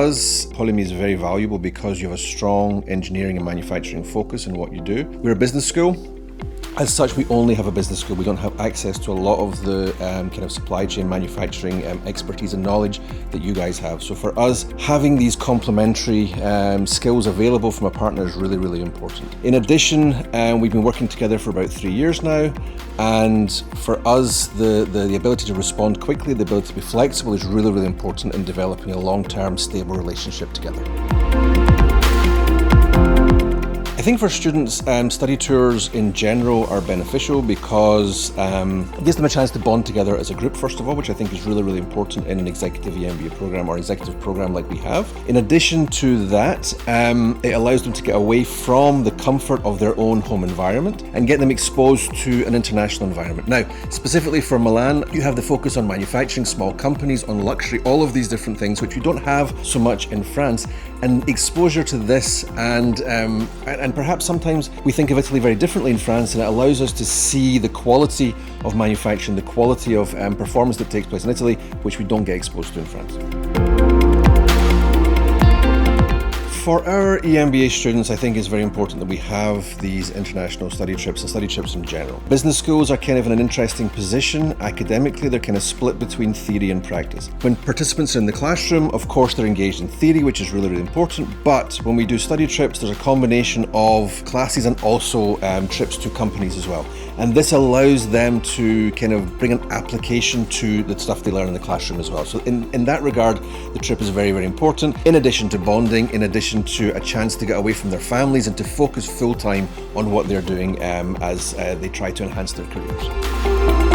us, POLIMI is very valuable because you have a strong engineering and manufacturing focus in what you do. We're a business school. As such, we only have a business school. We don't have access to a lot of the kind of supply chain manufacturing expertise and knowledge that you guys have. So for us, having these complementary skills available from a partner is really, really important. In addition, we've been working together for about 3 years now. And for us, the ability to respond quickly, the ability to be flexible is really, really important in developing a long-term, stable relationship together. I think for students, study tours in general are beneficial because it gives them a chance to bond together as a group, first of all, which I think is really, really important in an executive EMBA program or executive program like we have. In addition to that, it allows them to get away from the comfort of their own home environment and get them exposed to an international environment. Now, specifically for Milan, you have the focus on manufacturing, small companies, on luxury, all of these different things, which you don't have so much in France. And exposure to this and perhaps sometimes we think of Italy very differently in France, and it allows us to see the quality of manufacturing, the quality of performance that takes place in Italy, which we don't get exposed to in France. For our EMBA students, I think it's very important that we have these international study trips and study trips in general. Business schools are kind of in an interesting position. Academically, they're kind of split between theory and practice. When participants are in the classroom, of course, they're engaged in theory, which is really, really important. But when we do study trips, there's a combination of classes and also trips to companies as well. And this allows them to kind of bring an application to the stuff they learn in the classroom as well. So in that regard, the trip is very, very important. In addition to bonding, in addition to a chance to get away from their families and to focus full time on what they're doing as they try to enhance their careers.